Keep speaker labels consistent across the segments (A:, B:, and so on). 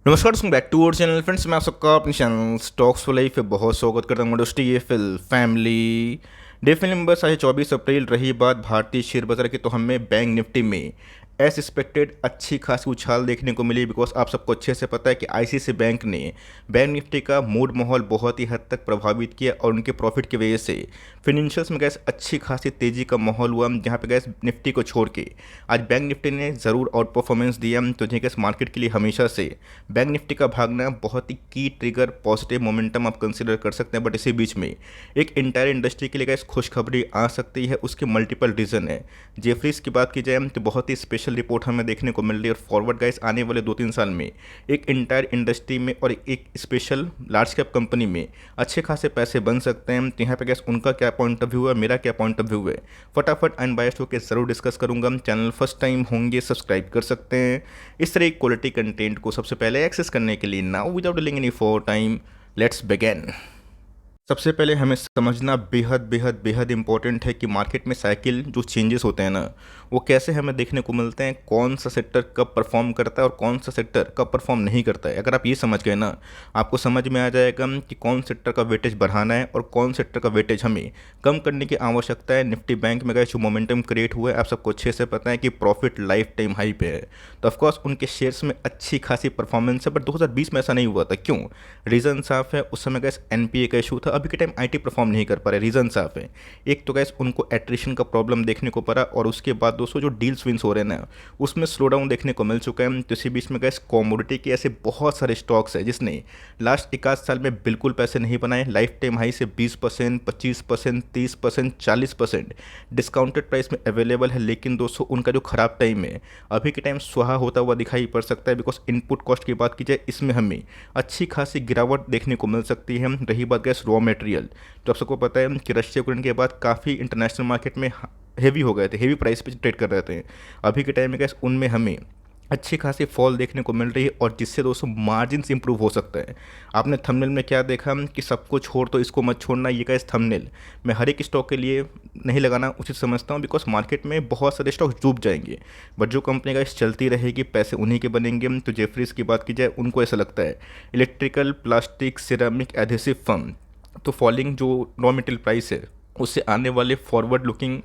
A: नमस्कार दोस्तों, back to our channel friends. मैं आप सबका अपने चैनल स्टॉक्स फॉर लाइफ पे बहुत स्वागत करता हूँ। दोस्तों ये फिल family day film number 24 April रही बात भारतीय शेयर बाजार की, तो हमें बैंक निफ्टी में एज एक्सपेक्टेड अच्छी खासी उछाल देखने को मिली। बिकॉज आप सबको अच्छे से पता है कि आईसीआईसीआई बैंक ने बैंक निफ्टी का मूड माहौल बहुत ही हद तक प्रभावित किया और उनके प्रॉफिट की वजह से फिनेंशियल्स में गैस अच्छी खासी तेज़ी का माहौल हुआ, जहाँ पे गैस निफ्टी को छोड़ के आज बैंक निफ्टी ने ज़रूर आउट परफॉर्मेंस दिया। तो जी गैस मार्केट के लिए हमेशा से बैंक निफ्टी का भागना बहुत ही की ट्रिगर पॉजिटिव मोमेंटम आप कंसिडर कर सकते हैं। बट इसी बीच में एक इंटायर इंडस्ट्री के लिए गैस खुशखबरी आ सकती है, उसके मल्टीपल रीज़न है। जेफरीज की बात की जाए तो बहुत ही स्पेशल रिपोर्ट हमें देखने को मिल रही है और फॉरवर्ड गाइस आने वाले 2-3 साल में एक इंटायर इंडस्ट्री में और एक स्पेशल लार्ज कैप कंपनी में अच्छे खासे पैसे बन सकते हैं। तो यहाँ पे गैस उनका क्या पॉइंट ऑफ व्यू है, मेरा क्या पॉइंट ऑफ व्यू है, फटाफट अनबायस्ड होकर ज़रूर डिस्कस करूंगा। चैनल फर्स्ट टाइम होंगे सब्सक्राइब कर सकते हैं इस तरह क्वालिटी कंटेंट को सबसे पहले एक्सेस करने के लिए। Now without delaying any for time, let's begin. सबसे पहले हमें समझना बेहद बेहद बेहद इंपॉर्टेंट है कि मार्केट में साइकिल जो चेंजेस होते हैं ना, वो कैसे हमें देखने को मिलते हैं, कौन सा सेक्टर कब परफॉर्म करता है और कौन सा सेक्टर कब परफॉर्म नहीं करता है। अगर आप ये समझ गए ना, आपको समझ में आ जाएगा कि कौन सेक्टर का वेटेज बढ़ाना है और कौन सेक्टर का वेटेज हमें कम करने की आवश्यकता है। निफ्टी बैंक में गए जो मोमेंटम क्रिएट हुआ है, आप सबको अच्छे से पता है कि प्रॉफिट लाइफ टाइम हाई पे है। तो ऑफकोर्स उनके शेयर्स में अच्छी खासी परफॉर्मेंस है। बट 2020 में ऐसा नहीं हुआ था। क्यों? रीज़न साफ है, उस समय गैस एनपीए का इशू था। अभी के टाइम आईटी परफॉर्म नहीं कर पा रहे, रीज़न साफ है। एक तो गैस उनको एट्रिशन का प्रॉब्लम देखने को पड़ा और उसके बाद दोस्तों जो डील्स विंस हो रहे हैं ना, उसमें स्लो डाउन देखने को मिल चुका है। तो इसी बीच में गैस कॉमोडिटी के ऐसे बहुत सारे स्टॉक्स है जिसने लास्ट 1 साल में बिल्कुल पैसे नहीं बनाए। लाइफ टाइम हाई से 20%, 25%, 30%, 40% डिस्काउंटेड प्राइस में अवेलेबल है। लेकिन दोस्तों उनका जो खराब टाइम है अभी के टाइम सुहा होता हुआ दिखाई पड़ सकता है। बिकॉज इनपुट कॉस्ट की बात की जाए, इसमें हमें अच्छी खासी गिरावट देखने को मिल सकती है। रही बात गैस रॉ मटेरियल, तो आप सबको पता है कि रशिया यूक्रेन के बाद काफ़ी इंटरनेशनल मार्केट में हेवी हो गए थे, हेवी प्राइस पे ट्रेड कर रहे थे। अभी के टाइम में गैस उनमें हमें अच्छी खासी फॉल देखने को मिल रही है और जिससे दोस्तों मार्जिन्स इंप्रूव हो सकता है। आपने थंबनेल में क्या देखा कि सबको छोड़ तो इसको मत छोड़ना, ये का इस थंबनेल मैं हर एक स्टॉक के लिए नहीं लगाना उचित समझता हूँ। बिकॉज मार्केट में बहुत सारे स्टॉक डूब जाएंगे, बट जो कंपनी का इस चलती रहेगी पैसे उन्हीं के बनेंगे। तो जेफरीज की बात की जाए, उनको ऐसा लगता है electrical, plastic, ceramic, adhesive firm, तो फॉलिंग जो रॉ मटेरियल प्राइस है उससे आने वाले फॉरवर्ड लुकिंग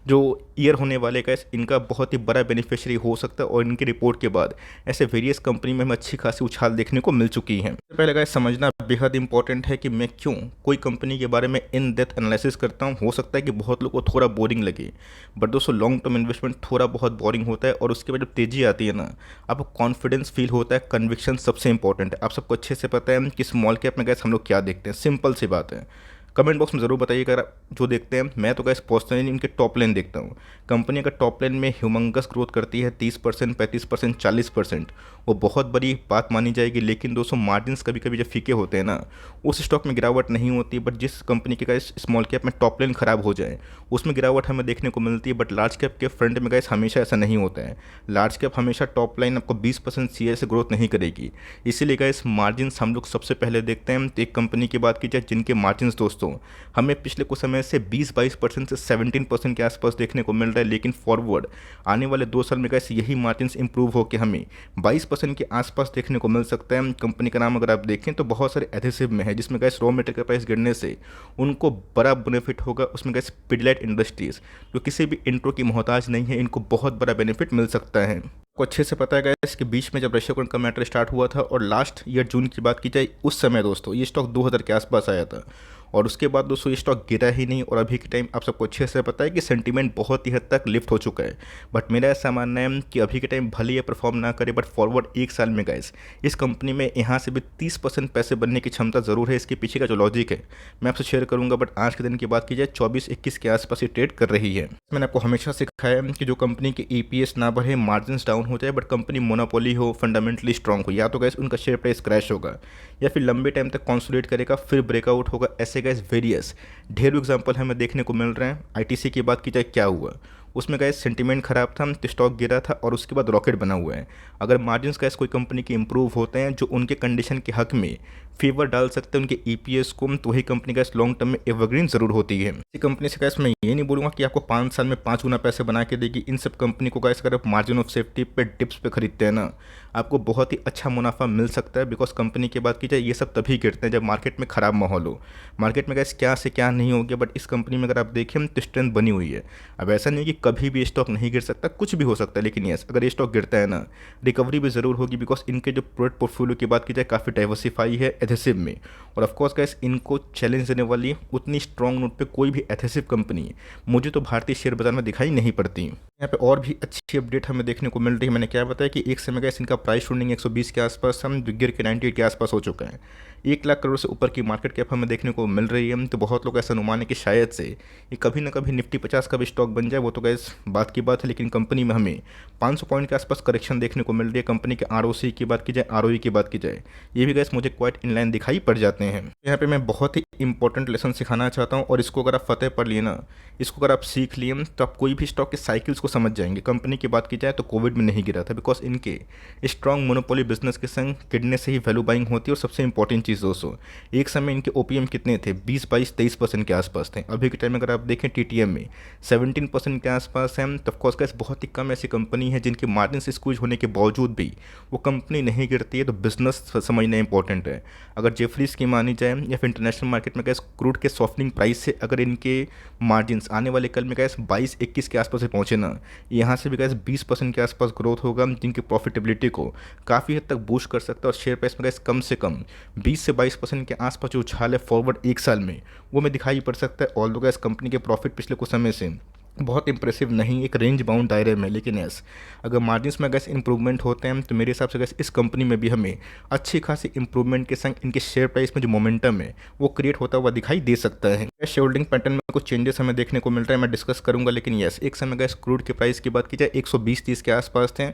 A: जो ईयर होने वाले का इनका बहुत ही बड़ा बेनिफिशियरी हो सकता है। और इनकी रिपोर्ट के बाद ऐसे वेरियस कंपनी में हमें अच्छी खासी उछाल देखने को मिल चुकी है। सबसे पहले गाइस समझना बेहद इंपॉर्टेंट है कि मैं क्यों कोई कंपनी के बारे में इन डेप्थ एनालिसिस करता हूँ। हो सकता है कि बहुत लोगों को थोड़ा बोरिंग लगे, बट दोस्तों लॉन्ग टर्म इन्वेस्टमेंट थोड़ा बहुत बोरिंग होता है और उसके बाद जब तेजी आती है ना, आपको कॉन्फिडेंस फील होता है। कन्विक्शन सबसे इंपॉर्टेंट है। आप सबको अच्छे से पता है कि स्मॉल कैप में गैस हम लोग क्या देखते हैं। सिंपल सी बात है, कमेंट बॉक्स में ज़रूर बताइएगा अगर आप जो देखते हैं। मैं तो गैस पर्सनली इनके टॉप लाइन देखता हूँ। कंपनी अगर टॉप लाइन में ह्यूमंगस ग्रोथ करती है 30%, 35%, 40%, वो बहुत बड़ी बात मानी जाएगी। लेकिन दोस्तों मार्जिन्स कभी कभी जब फीके होते हैं ना, उस स्टॉक में गिरावट नहीं होती। बट जिस कंपनी के गैस स्मॉल कैप में टॉप लाइन खराब हो जाए उसमें गिरावट हमें देखने को मिलती है। बट लार्ज कैप के फ्रंट में गैस हमेशा ऐसा नहीं होता है। लार्ज कैप हमेशा टॉप लाइन आपको 20% सीआर से ग्रोथ नहीं करेगी। इसीलिए गैस मार्जिन्स हम लोग सबसे पहले देखते हैं। तो एक कंपनी की बात की जाए जिनके मार्जिन्स दोस्तों हमें पिछले कुछ समय से 20-22% से 17% के आसपास देखने को मिल रहा है। लेकिन फॉरवर्ड आने वाले 2 साल में कैसे यही मार्जिन्स इंप्रूव होकर हमें 22% के आसपास देखने को मिल सकता है। कंपनी का नाम अगर आप देखें तो बहुत सारे एडहेसिव में है, जिसमें गैस रॉ मटेरियल का प्राइस गिरने से उनको बड़ा बेनिफिट होगा। उसमें गैस पिडिलाइट इंडस्ट्रीज जो किसी भी इंट्रो की मोहताज नहीं है, इनको बहुत बड़ा बेनिफिट मिल सकता है। को अच्छे से पता है गैस कि बीच में जब रशिया यूक्रेन का मैटर स्टार्ट हुआ था और लास्ट ईयर जून की बात की जाए, उस समय दोस्तों ये स्टॉक 2000 के आसपास आया था और उसके बाद दोस्तों ये स्टॉक गिरा ही नहीं। और अभी के टाइम आप सबको अच्छे से पता है कि सेंटीमेंट बहुत ही हद तक लिफ्ट हो चुका है। बट मेरा ऐसा मानना है कि अभी के टाइम भले ये परफॉर्म ना करे, बट फॉरवर्ड 1 साल में गैस इस कंपनी में यहाँ से भी 30% पैसे बनने की क्षमता ज़रूर है। इसके पीछे का जो लॉजिक है मैं आपसे शेयर करूँगा। बट आज के दिन की बात की जाए 24-21 के आसपास ये ट्रेड कर रही है। मैंने आपको हमेशा सिखाया कि जो कंपनी के ईपीएस ना बढ़े, मार्जिन डाउन हो जाए, बट कंपनी मोनोपोली हो, फंडामेंटली स्ट्रांग हो, या तो गैस उनका शेयर प्राइस क्रैश होगा या फिर लंबे टाइम तक कॉन्सोलिडेट करेगा फिर ब्रेकआउट होगा। ऐसे गैस वेरियस ढेरों एग्जाम्पल हमें देखने को मिल रहे हैं। आईटीसी की बात की जाए क्या हुआ, उसमें गैस सेंटीमेंट खराब था तो स्टॉक गिरा था और उसके बाद रॉकेट बना हुआ है। अगर मार्जिन्स गैस कोई कंपनी के इंप्रूव होते हैं जो उनके कंडीशन के हक में फेवर डाल सकते हैं उनके ईपीएस को, तो वही कंपनी गैस लॉन्ग टर्म में एवरग्रीन ज़रूर होती है। इसी कंपनी से गैस मैं ये नहीं बोलूँगा कि आपको 5 साल में 5 गुना पैसे बना के देगी। इन सब कंपनी को गैस अगर आप मार्जिन ऑफ सेफ्टी पे डिप्स पे खरीदते हैं ना, आपको बहुत ही अच्छा मुनाफा मिल सकता है। बिकॉज कंपनी की बात की जाए, ये सब तभी गिरते हैं जब मार्केट में ख़राब माहौल हो। मार्केट में गैस क्या से क्या नहीं हो गया, बट इस कंपनी में अगर आप देखें तो स्ट्रेंथ बनी हुई है। अब ऐसा नहीं है कि कभी भी स्टॉक नहीं गिर सकता, कुछ भी हो सकता है, लेकिन यस अगर ये स्टॉक गिरता है ना, रिकवरी भी ज़रूर होगी। बिकॉज इनके जो प्रोडक्ट पोर्टफोलियो की बात की जाए काफ़ी डाइवर्सिफाई है एडहेसिव में। और ऑफकोर्स गैस इनको चैलेंज देने वाली उतनी स्ट्रॉन्ग नोट पे कोई भी एडहेसिव कंपनी मुझे तो भारतीय शेयर बाजार में दिखाई नहीं पड़ती। यहाँ पे और भी अच्छी अपडेट हमें देखने को मिल रही है। मैंने क्या बताया कि एक समय गैस इनका प्राइस ट्रेंडिंग 120 के आसपास, हम गिर के 98 के आसपास हो चुका है। 1 लाख करोड़ से ऊपर की मार्केट कैप हमें देखने को मिल रही है। तो बहुत लोग ऐसा अनुमान है कि शायद से ये कभी ना कभी निफ्टी 50 का भी स्टॉक बन जाए, वो तो गैस बात की बात है। लेकिन कंपनी में हमें 500 पॉइंट के आसपास करेक्शन देखने को मिल रही है। कंपनी के आरओसी की बात की जाए, आरओई की बात की जाए, ये भी गैस मुझे क्वाइट इनलाइन दिखाई पड़ जाते हैं। यहाँ पे मैं बहुत ही इंपॉर्टेंट लेसन सिखाना चाहता हूँ, और इसको अगर आप फतेह पढ़ लिए ना, इसको अगर आप सीख लिए तो आप कोई भी स्टॉक के साइकिल्स को समझ जाएंगे। कंपनी की बात की जाए तो कोविड में नहीं गिरा था, बिकॉज इनके स्ट्रॉन्ग मोनोपोली बिजनेस के संग किडनी से ही वैल्यू बाइंग होती है। और सबसे इंपॉर्टेंट चीज़ दोस्तों, एक समय इनके ओपीएम कितने थे, 20-22-23% के आसपास थे। अभी के टाइम में अगर आप देखें टीटीएम में 17% के आसपास है। तो ऑफकोर्स गैस बहुत ही कम ऐसी कंपनी है जिनकी मार्जिन से स्क्वीज होने के बावजूद भी वो कंपनी नहीं गिरती है। तो बिजनेस समझना इंपॉर्टेंट है। अगर जेफरीज की मानी जाए या फिर इंटरनेशनल मार्केट में गैस क्रूड के सॉफ्टनिंग प्राइस से अगर इनके मार्जिन आने वाले कल में गैस 22-21 के आसपास से पहुंचे ना, यहाँ से भी गैस 20% के आसपास ग्रोथ होगा, जिनकी प्रॉफिटेबिलिटी को काफ़ी हद तक बूस्ट कर सकता है। और शेयर प्राइस में गैस कम से कम 20 से 22% के आसपास जो उछाल है फॉरवर्ड 1 साल में, वो में दिखाई पड़ सकता है। ऑल दो गैस कंपनी के प्रॉफिट पिछले कुछ समय से बहुत इंप्रेसिव नहीं, एक रेंज बाउंड दायरे में। लेकिन यस अगर मार्जिन्स में गैस इंप्रूवमेंट होते हैं तो मेरे हिसाब से गैस इस कंपनी में भी हमें अच्छी खासी इंप्रूवमेंट के संग इनके शेयर प्राइस में जो मोमेंटम है वो क्रिएट होता हुआ दिखाई दे सकता है। शेयर होल्डिंग पैटर्न में कुछ चेंजेस हमें देखने को मिल रहा है, मैं डिस्कस करूंगा। लेकिन यस एक समय गैस क्रूड के प्राइस की बात की जाए 120-30 के आसपास थे,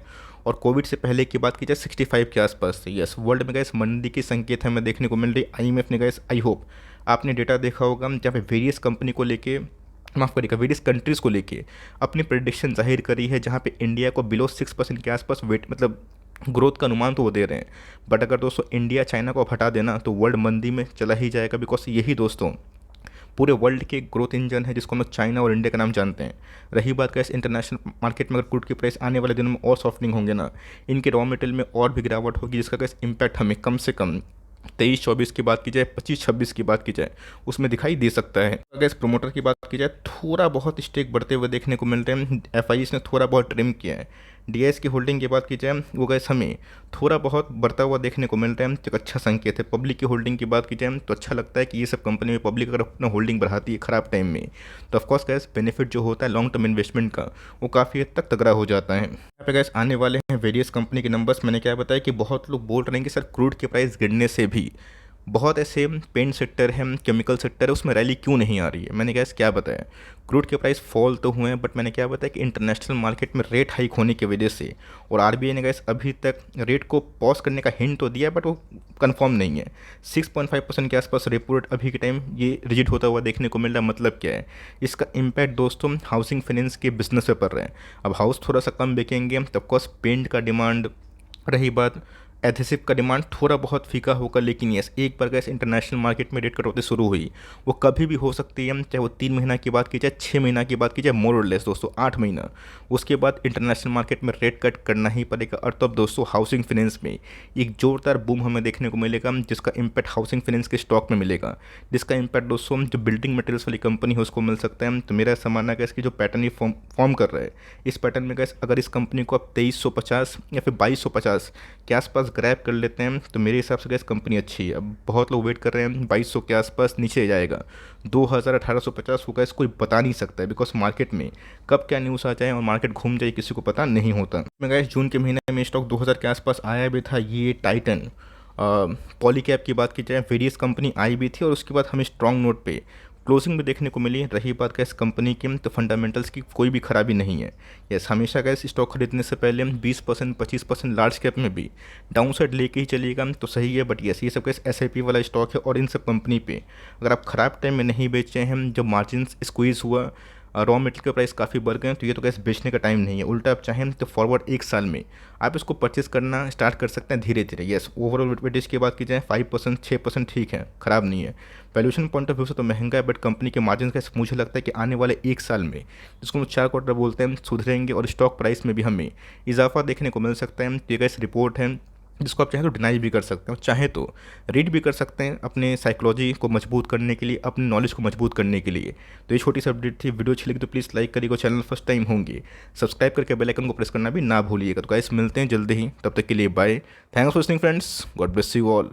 A: और कोविड से पहले की बात की जाए 65 के आसपास थे। यस वर्ल्ड में गैस मंदी की संकेत हमें देखने को मिल रही। आईएमएफ ने गैस, आई होप आपने डेटा देखा होगा, जहाँ पे वेरियस कंपनी को लेके, माफ़ करिएगा, वेरियस कंट्रीज़ को लेके अपनी प्रेडिक्शन जाहिर करी है, जहाँ पे इंडिया को बिलो 6% के आसपास वेट मतलब ग्रोथ का अनुमान तो वो दे रहे हैं। बट अगर दोस्तों इंडिया चाइना को हटा देना तो वर्ल्ड मंदी में चला ही जाएगा। बिकॉज यही दोस्तों पूरे वर्ल्ड के ग्रोथ इंजन है, जिसको हम लोग चाइना और इंडिया का नाम जानते हैं। रही बात कैसे इंटरनेशनल मार्केट में अगर क्रूड की प्राइस आने वाले दिनों में और सॉफ्टनिंग होंगे ना, इनके रॉ मटेरियल में और भी गिरावट होगी, जिसका कैसे इम्पैक्ट हमें कम से कम 23-24 की बात की जाए, 25-26 की बात की जाए, उसमें दिखाई दे सकता है। अगर इस प्रोमोटर की बात की जाए, थोड़ा बहुत स्टेक बढ़ते हुए देखने को मिल रहे हैं। एफआईएस ने थोड़ा बहुत ट्रिम किया है। डीआईएस की होल्डिंग की बात की जाए, वो गैस हमें थोड़ा बहुत बढ़ता हुआ देखने को मिल रहा है, तो एक अच्छा संकेत है। पब्लिक की होल्डिंग की बात की जाए तो अच्छा लगता है कि ये सब कंपनी में पब्लिक अगर अपना होल्डिंग बढ़ाती है खराब टाइम में, तो ऑफकोर्स गैस बेनिफिट जो होता है लॉन्ग टर्म इन्वेस्टमेंट का, वो काफ़ी हद तक तगड़ा हो जाता है। यहाँ पे गैस आने वाले हैं वेरियस कंपनी के नंबर्स। मैंने क्या बताया कि बहुत लोग बोल रहे हैं कि सर क्रूड के प्राइस गिरने से भी बहुत ऐसे पेंट सेक्टर है, केमिकल सेक्टर है, उसमें रैली क्यों नहीं आ रही है। मैंने गैस क्या बताया, क्रूड के प्राइस फॉल तो हुए हैं, बट मैंने क्या बताया कि इंटरनेशनल मार्केट में रेट हाइक होने की वजह से, और आरबीआई ने गैस अभी तक रेट को पॉज करने का हिंट तो दिया, बट वो कंफर्म नहीं है। 6.5% के आसपास रेपो रेट अभी के टाइम ये रिजिड होता हुआ देखने को मिल रहा है। मतलब क्या है, इसका इम्पैक्ट दोस्तों हाउसिंग फाइनेंस के बिजनेस पे पड़ रहा है। अब हाउस थोड़ा सा कम बिकेंगे, तो ऑफकोर्स पेंट का डिमांड, रही बात एडहेसिव का डिमांड थोड़ा बहुत फीका होगा। लेकिन यस एक बार गैस इंटरनेशनल मार्केट में रेट कटौती शुरू हुई, वो कभी भी हो सकती है, चाहे वो 3 महीना की बात की जाए, 6 महीना की बात की जाए, मोर और लेस दोस्तों 8 महीना, उसके बाद इंटरनेशनल मार्केट में रेट कट करना ही पड़ेगा। और तब दोस्तों हाउसिंग फाइनेंस में एक जोरदार बूम हमें देखने को मिलेगा, जिसका इम्पैक्ट हाउसिंग फाइनेंस के स्टॉक में मिलेगा, जिसका इम्पैक्ट दोस्तों जो बिल्डिंग मटेरियल्स वाली कंपनी है उसको मिल सकता है। तो मेरा ऐसा मानना है कि इसकी जो पैटर्न ये फॉर्म कर रहा है, इस पैटर्न में गैस अगर इस कंपनी को आप 2350 या फिर 2250 के आसपास ग्रैब कर लेते हैं, तो मेरे हिसाब से गैस कंपनी अच्छी है। अब बहुत लोग वेट कर रहे हैं 2200 के आसपास नीचे जाएगा, 2000-1850 होगा, इसको कोई बता नहीं सकता है। बिकॉज मार्केट में कब क्या न्यूज़ आ जाए और मार्केट घूम जाए किसी को पता नहीं होता। मैं गैस जून के महीने में स्टॉक 2000 के आसपास आया भी था, ये टाइटन पॉलीकैब की बात की जाए, वेरियस कंपनी आई भी थी, और उसके बाद हमें स्ट्रॉन्ग नोट पे क्लोजिंग में देखने को मिली। रही बात गैस कंपनी की, तो फंडामेंटल्स की कोई भी खराबी नहीं है। यस हमेशा गैस स्टॉक खरीदने से पहले हम 20% 25% लार्ज कैप में भी डाउन साइड लेके ही चलिएगा तो सही है। बट यस ये सब गैस एसआईपी वाला स्टॉक है, और इन सब कंपनी पे अगर आप ख़राब टाइम में नहीं बेचे हैं, जब मार्जिन स्क्वीज हुआ, रॉ मटेरियल के प्राइस काफ़ी बढ़ गए हैं, तो ये तो गैस बेचने का टाइम नहीं है। उल्टा आप चाहें तो फॉरवर्ड 1 साल में आप इसको परचेस करना स्टार्ट कर सकते हैं धीरे धीरे। येस, ओवरऑल वेटेज की बात की जाए 5% 6% ठीक है, ख़राब नहीं है। वैल्यूएशन पॉइंट ऑफ व्यू से तो महंगा है, बट कंपनी के मार्जिन का मुझे लगता है कि आने वाले 1 साल में, जिसको हम 4 क्वार्टर बोलते हैं, सुधरेंगे और स्टॉक प्राइस में भी हमें इजाफा देखने को मिल सकता है। तो ये गैस रिपोर्ट है जिसको आप चाहें तो डिनाई भी कर सकते हो, चाहे तो रीड भी कर सकते हैं अपने साइकोलॉजी को मजबूत करने के लिए, अपने नॉलेज को मजबूत करने के लिए। तो ये छोटी सी अपडेट थी। वीडियो अच्छी लगी तो प्लीज़ लाइक करिएगा, चैनल फर्स्ट टाइम होंगे सब्सक्राइब करके बेल आइकन को प्रेस करना भी ना भूलिएगा। तो गाइस मिलते हैं जल्दी ही, तब तक के लिए bye. Thanks for listening friends, god bless you all.